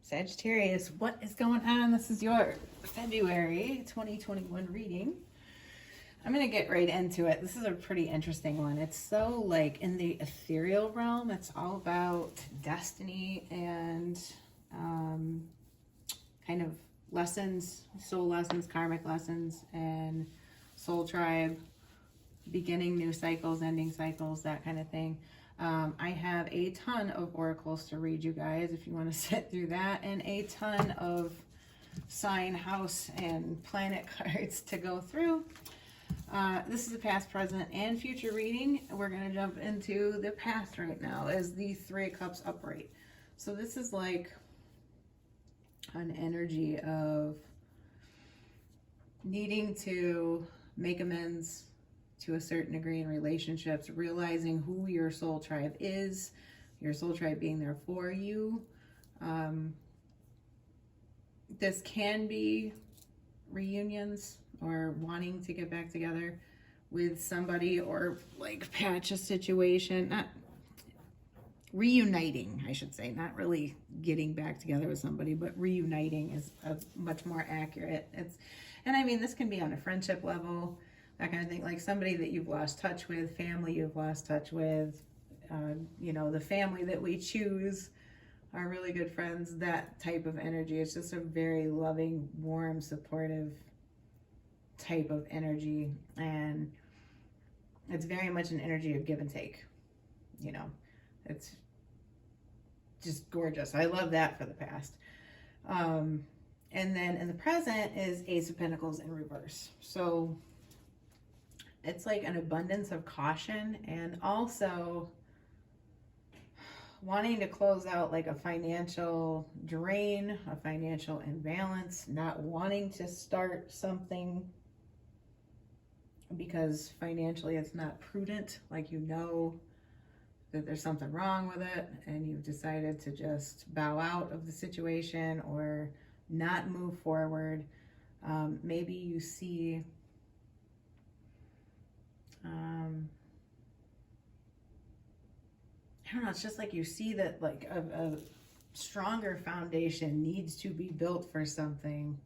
Sagittarius, what is going on? This is your February 2021 reading. I'm going to get right into it. This is a pretty interesting one. It's so like in the ethereal realm. It's all about destiny and kind of lessons, soul lessons, karmic lessons, and soul tribe, beginning new cycles, ending cycles, that kind of thing. I have a ton of oracles to read you guys if you want to sit through that, and a ton of sign, house, and planet cards to go through. This is a past, present, and future reading. We're going to jump into the past right now as the Three of Cups upright. So this is like an energy of needing to make amends to a certain degree in relationships, realizing who your soul tribe is, your soul tribe being there for you. This can be reunions or wanting to get back together with somebody, or like patch a situation, not reuniting, I should say, not really getting back together with somebody, but reuniting is a much more accurate. And I mean, this can be on a friendship level, that kind of thing, like somebody that you've lost touch with, family you've lost touch with, the family that we choose are really good friends, that type of energy. It's just a very loving, warm, supportive type of energy, and it's very much an energy of give and take. It's just gorgeous. I love that for the past. And then in the present is Ace of Pentacles in reverse. So it's like an abundance of caution, and also wanting to close out like a financial drain, a financial imbalance, not wanting to start something because financially it's not prudent, like that there's something wrong with it and you've decided to just bow out of the situation or not move forward. Maybe you see I don't know, it's just like you see that like a stronger foundation needs to be built for something.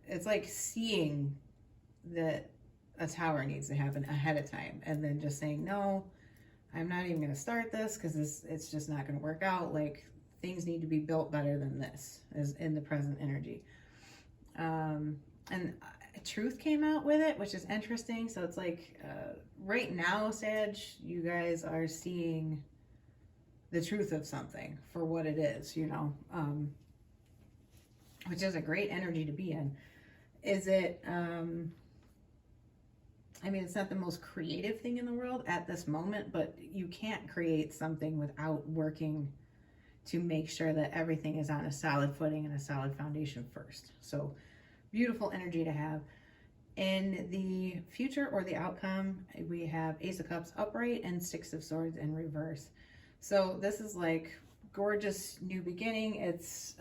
It's like seeing that a tower needs to happen ahead of time and then just saying, no, I'm not even going to start this because it's just not going to work out. Like, things need to be built better than this, is in the present energy. And truth came out with it, which is interesting. So it's like right now, Sag, you guys are seeing the truth of something for what it is, which is a great energy to be in. Is it, it's not the most creative thing in the world at this moment, but you can't create something without working to make sure that everything is on a solid footing and a solid foundation first. So beautiful energy to have. In the future or the outcome, we have Ace of Cups upright and Six of Swords in reverse. So this is like gorgeous new beginning. It's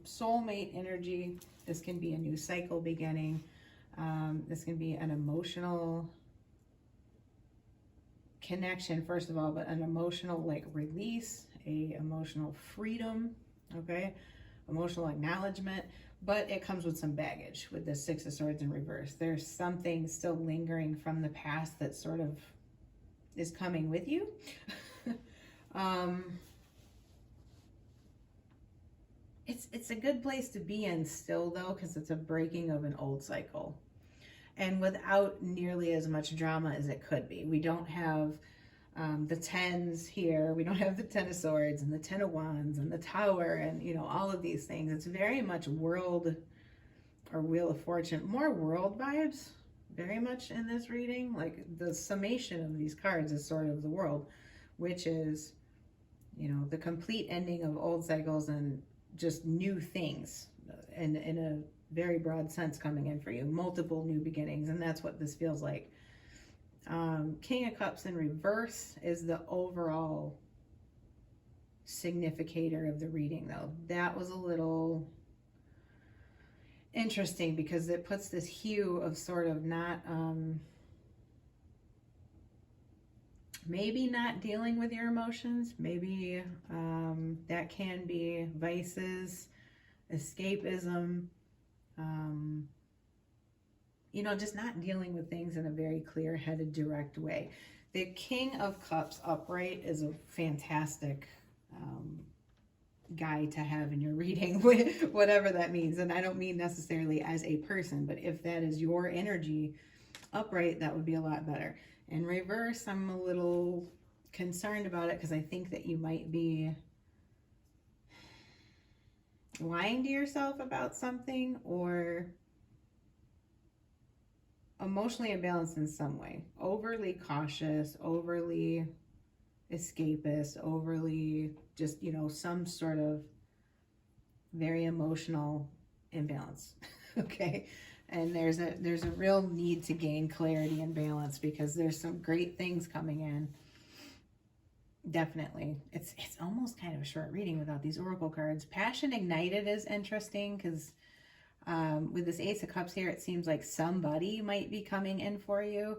soulmate energy. This can be a new cycle beginning. This can be an emotional connection, first of all, but an emotional like release, a emotional freedom, okay? Emotional acknowledgement, but it comes with some baggage with the Six of Swords in reverse. There's something still lingering from the past that sort of is coming with you. It's a good place to be in still though, because it's a breaking of an old cycle, and without nearly as much drama as it could be. We don't have the tens here. We don't have the Ten of Swords and the Ten of Wands and the Tower and all of these things. It's very much world or Wheel of Fortune, more world vibes, very much in this reading. Like the summation of these cards is sort of the world, which is the complete ending of old cycles and just new things in a very broad sense coming in for you, multiple new beginnings, and that's what this feels like. King of Cups in reverse is the overall significator of the reading, though. That was a little interesting because it puts this hue of sort of not maybe not dealing with your emotions. Maybe that can be vices, escapism, you know, just not dealing with things in a very clear-headed, direct way. The King of Cups upright is a fantastic guy to have in your reading, whatever that means. And I don't mean necessarily as a person, but if that is your energy upright, that would be a lot better. In reverse, I'm a little concerned about it because I think that you might be lying to yourself about something or emotionally imbalanced in some way. Overly cautious, overly escapist, overly just, you know, some sort of very emotional imbalance. Okay. And there's a real need to gain clarity and balance because there's some great things coming in. Definitely. It's almost kind of a short reading without these oracle cards. Passion ignited is interesting because with this Ace of Cups here, it seems like somebody might be coming in for you.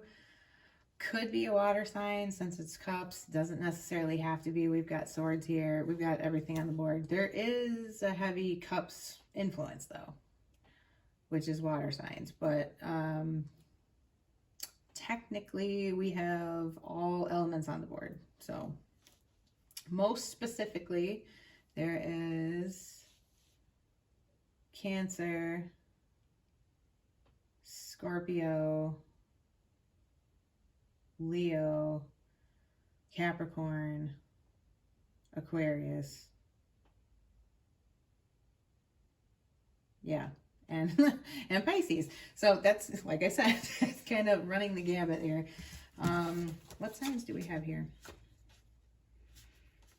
Could be a water sign since it's cups. Doesn't necessarily have to be. We've got swords here. We've got everything on the board. There is a heavy cups influence though, which is water signs. But technically we have all elements on the board. So most specifically, there is Cancer, Scorpio, Leo, Capricorn, Aquarius. Yeah. And and Pisces. So that's, like I said, it's kind of running the gamut here. What signs do we have here?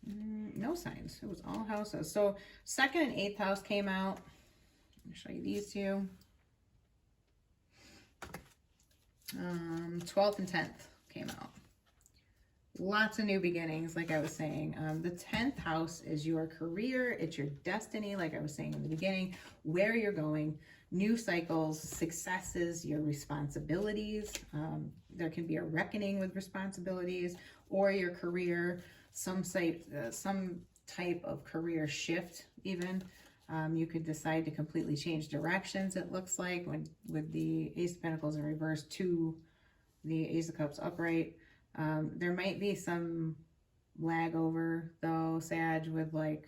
No signs. It was all houses. So 2nd and 8th house came out. Let me show you these two. 12th and 10th came out. Lots of new beginnings, like I was saying. The 10th house is your career. It's your destiny, like I was saying in the beginning, where you're going, new cycles, successes, your responsibilities. There can be a reckoning with responsibilities or your career, some type of career shift even. You could decide to completely change directions, it looks like, with the Ace of Pentacles in reverse to the Ace of Cups upright. There might be some lag over though, Sag, with like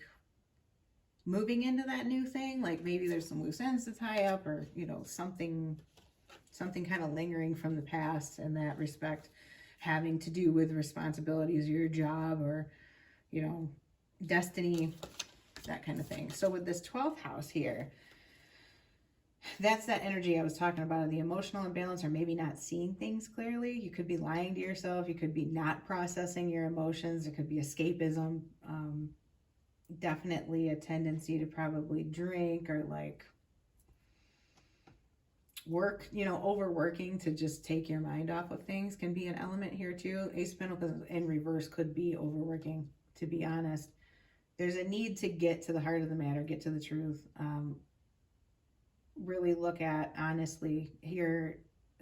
moving into that new thing. Like maybe there's some loose ends to tie up, or, you know, something kind of lingering from the past in that respect, having to do with responsibilities, your job, or, you know, destiny, that kind of thing. So with this 12th house here, that's that energy I was talking about, the emotional imbalance, or maybe not seeing things clearly. You could be lying to yourself. You could be not processing your emotions. It could be escapism. Definitely a tendency to probably drink or like work, you know, overworking to just take your mind off of things can be an element here too. Ace of Pentacles in reverse could be overworking, to be honest. There's a need to get to the heart of the matter, get to the truth. Really look at, honestly, your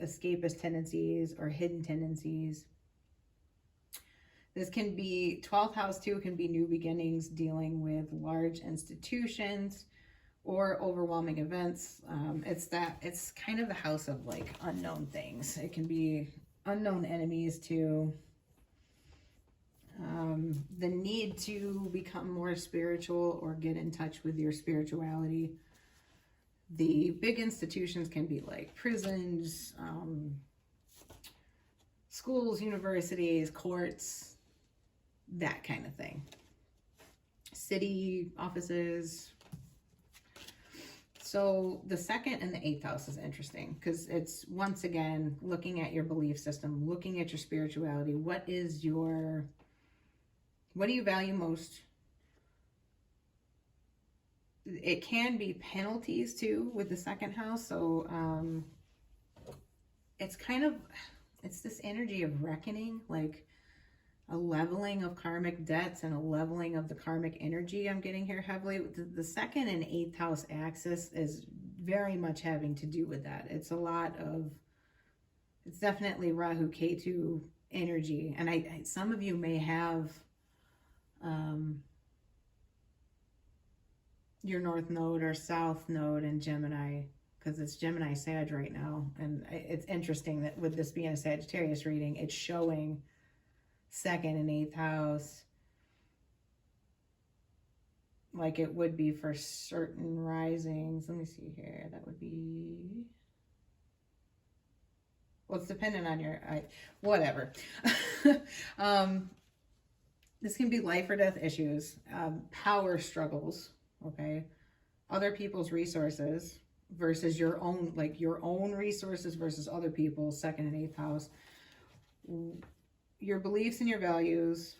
escapist tendencies or hidden tendencies. This can be, 12th house too, can be new beginnings, dealing with large institutions or overwhelming events. It's kind of the house of like unknown things. It can be unknown enemies too. The need to become more spiritual or get in touch with your spirituality. The big institutions can be like prisons, schools, universities, courts, that kind of thing. City offices. So the 2nd and the 8th house is interesting because it's, once again, looking at your belief system, looking at your spirituality. What do you value most? It can be penalties too with the 2nd house. So it's this energy of reckoning, like a leveling of karmic debts and a leveling of the karmic energy I'm getting here heavily. The 2nd and 8th house axis is very much having to do with that. It's definitely Rahu Ketu energy. And some of you may have your North Node or South Node in Gemini, because it's Gemini Sag right now. And it's interesting that with this being a Sagittarius reading, it's showing 2nd and 8th house like it would be for certain risings. Let me see here. That would be, well, it's dependent on your, whatever. This can be life or death issues, power struggles, okay? Other people's resources versus your own, like your own resources versus other people's, 2nd and 8th house. Your beliefs and your values,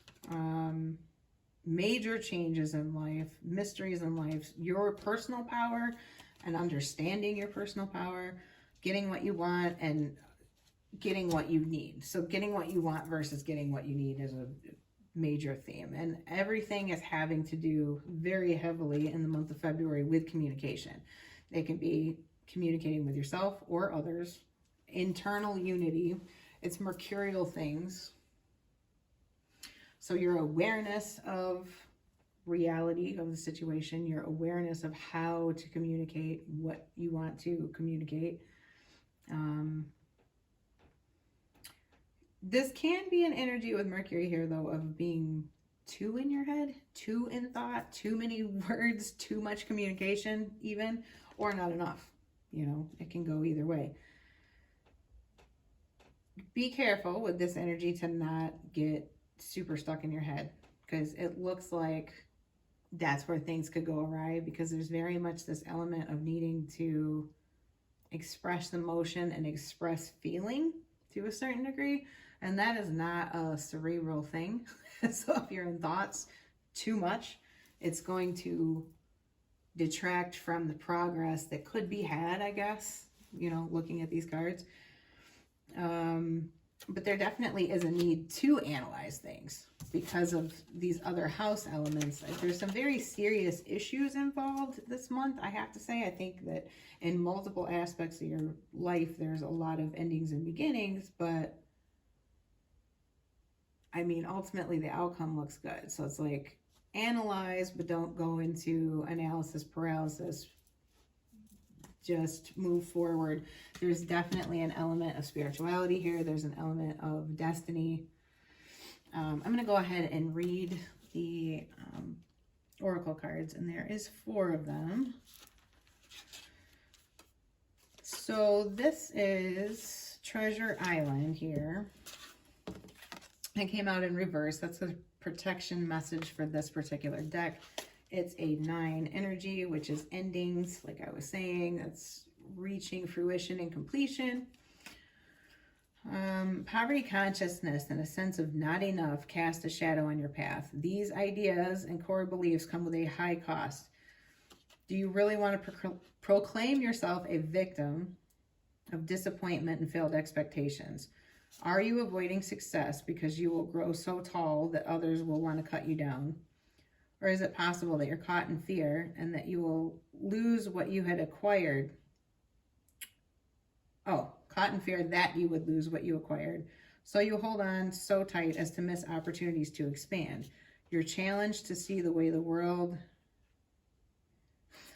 major changes in life, mysteries in life, your personal power and understanding your personal power, getting what you want and getting what you need. So getting what you want versus getting what you need is a major theme. And everything is having to do very heavily in the month of February with communication. It can be communicating with yourself or others, internal unity. It's mercurial things. So your awareness of reality of the situation, your awareness of how to communicate what you want to communicate. This can be an energy with Mercury here, though, of being too in your head, too in thought, too many words, too much communication even, or not enough. You know, it can go either way. Be careful with this energy to not get super stuck in your head, because it looks like that's where things could go awry, because there's very much this element of needing to express emotion and express feeling to a certain degree, and that is not a cerebral thing. So if you're in thoughts too much, it's going to detract from the progress that could be had, I guess, you know, looking at these cards. But there definitely is a need to analyze things because of these other house elements. There's some very serious issues involved this month, I have to say. I think that in multiple aspects of your life, there's a lot of endings and beginnings, but I mean, ultimately the outcome looks good. So it's like, analyze, but don't go into analysis paralysis. Just move forward. There's definitely an element of spirituality here. There's an element of destiny. I'm going to go ahead and read the oracle cards, and there is 4 of them. So this is Treasure Island here. It came out in reverse. That's the protection message for this particular deck. It's a 9 energy, which is endings, like I was saying. That's reaching fruition and completion. Poverty consciousness and a sense of not enough cast a shadow on your path. These ideas and core beliefs come with a high cost. Do you really want to proclaim yourself a victim of disappointment and failed expectations? Are you avoiding success because you will grow so tall that others will want to cut you down? Or is it possible that you're caught in fear and that you will lose what you had acquired? Oh, caught in fear that you would lose what you acquired. So you hold on so tight as to miss opportunities to expand. You're challenged to see the way the world...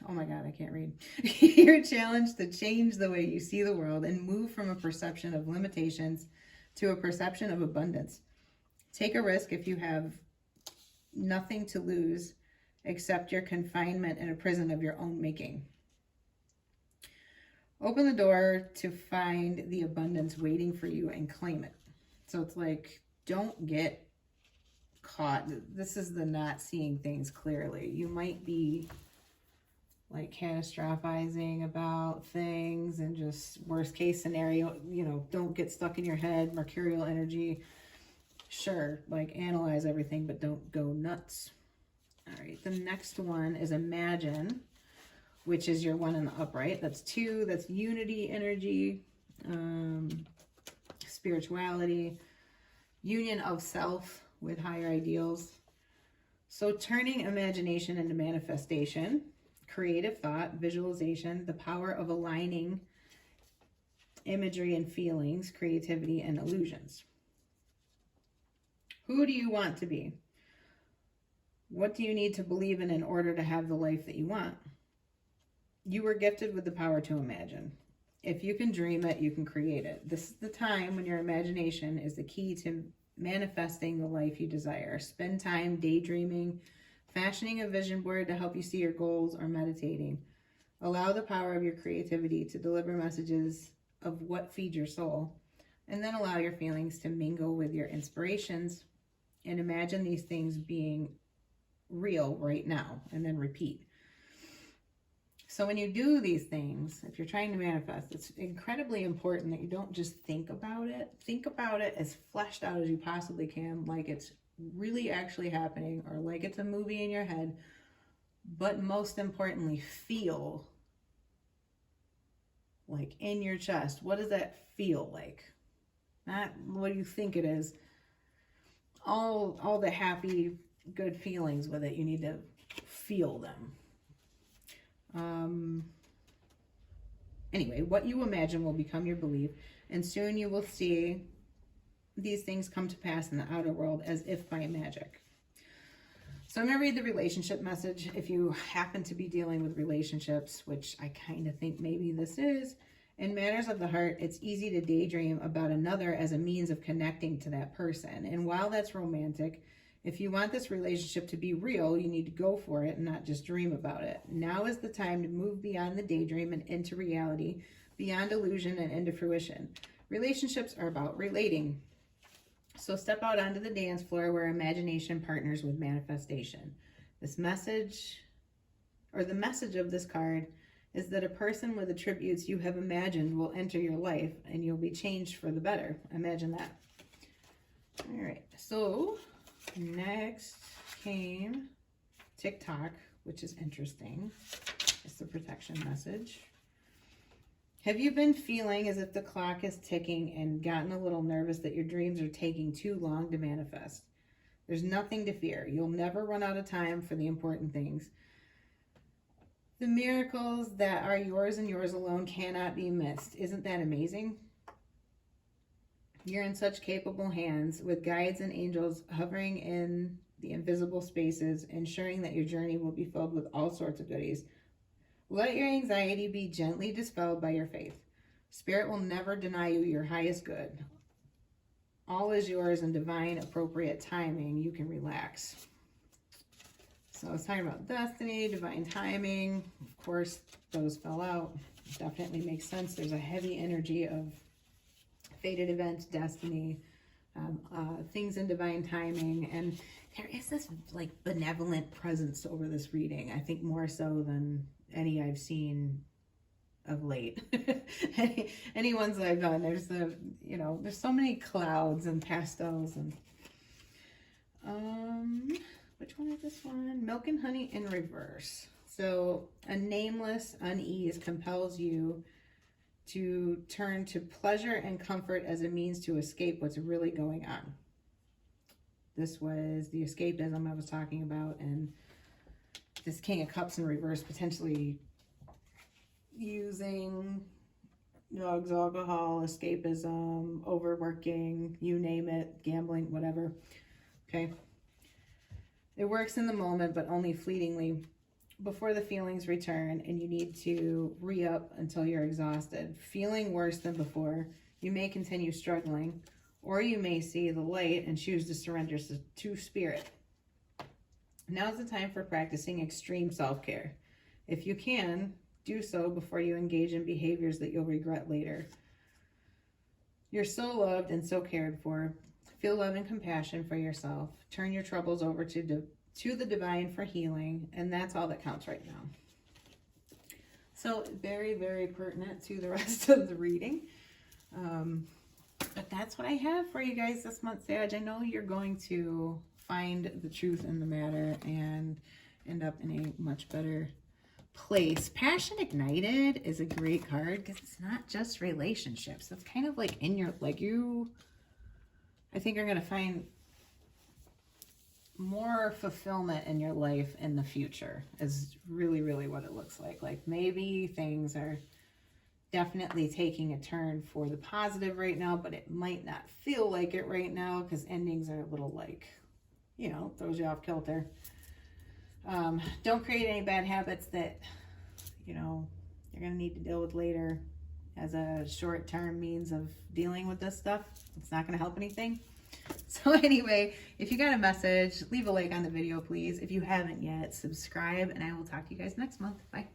Oh my God, I can't read. You're challenged to change the way you see the world and move from a perception of limitations to a perception of abundance. Take a risk if you have nothing to lose except your confinement in a prison of your own making. Open the door to find the abundance waiting for you and claim it. So it's like, don't get caught. This is the not seeing things clearly. You might be like catastrophizing about things and just worst case scenario, you know, don't get stuck in your head, mercurial energy. Sure, like analyze everything, but don't go nuts. All right, the next one is Imagine, which is your 1 in the upright. That's 2, that's unity energy, spirituality, union of self with higher ideals. So turning imagination into manifestation, creative thought, visualization, the power of aligning imagery and feelings, creativity and illusions. Who do you want to be? What do you need to believe in order to have the life that you want? You were gifted with the power to imagine. If you can dream it, you can create it. This is the time when your imagination is the key to manifesting the life you desire. Spend time daydreaming, fashioning a vision board to help you see your goals, or meditating. Allow the power of your creativity to deliver messages of what feeds your soul, and then allow your feelings to mingle with your inspirations, and imagine these things being real right now, and then repeat. So when you do these things, if you're trying to manifest, it's incredibly important that you don't just think about it. Think about it as fleshed out as you possibly can, like it's really actually happening, or like it's a movie in your head. But most importantly, feel like in your chest. What does that feel like? Not what you think it is. All the happy, good feelings with it. You need to feel them. Anyway, what you imagine will become your belief, and soon you will see these things come to pass in the outer world as if by magic. So I'm going to read the relationship message. If you happen to be dealing with relationships, which I kind of think maybe this is, in matters of the heart, it's easy to daydream about another as a means of connecting to that person. And while that's romantic, if you want this relationship to be real, you need to go for it and not just dream about it. Now is the time to move beyond the daydream and into reality, beyond illusion and into fruition. Relationships are about relating. So step out onto the dance floor where imagination partners with manifestation. This message, or the message of this card, is that a person with attributes you have imagined will enter your life and you'll be changed for the better. Imagine that. All right, so next came TikTok, which is interesting. It's the protection message. Have you been feeling as if the clock is ticking and gotten a little nervous that your dreams are taking too long to manifest? There's nothing to fear. You'll never run out of time for the important things. The miracles that are yours and yours alone cannot be missed. Isn't that amazing? You're in such capable hands, with guides and angels hovering in the invisible spaces, ensuring that your journey will be filled with all sorts of goodies. Let your anxiety be gently dispelled by your faith. Spirit will never deny you your highest good. All is yours in divine, appropriate timing. You can relax. So it's talking about destiny, divine timing. Of course, those fell out. Definitely makes sense. There's a heavy energy of fated events, destiny, things in divine timing. And there is this like benevolent presence over this reading. I think more so than any I've seen of late. any ones that I've done. There's there's so many clouds and pastels and which one is this one? Milk and honey in reverse. So a nameless unease compels you to turn to pleasure and comfort as a means to escape what's really going on. This was the escapism I was talking about, and this King of Cups in reverse, potentially using drugs, alcohol, escapism, overworking, you name it, gambling, whatever. Okay. It works in the moment, but only fleetingly before the feelings return, and you need to re-up until you're exhausted. Feeling worse than before, you may continue struggling, or you may see the light and choose to surrender to spirit. Now's the time for practicing extreme self-care. If you can, do so before you engage in behaviors that you'll regret later. You're so loved and so cared for. Feel love and compassion for yourself. Turn your troubles over to the divine for healing, and that's all that counts right now. So very, very pertinent to the rest of the reading. But that's what I have for you guys this month, Sag. I know you're going to find the truth in the matter and end up in a much better place. Passion Ignited is a great card because it's not just relationships. It's kind of like in your, I think you're going to find more fulfillment in your life in the future is really, really what it looks like. Like maybe things are definitely taking a turn for the positive right now, but it might not feel like it right now because endings are a little like, you know, throws you off kilter. Don't create any bad habits that, you know, you're going to need to deal with later as a short-term means of dealing with this stuff. It's not going to help anything. So anyway, if you got a message, leave a like on the video, please. If you haven't yet, subscribe, and I will talk to you guys next month. Bye.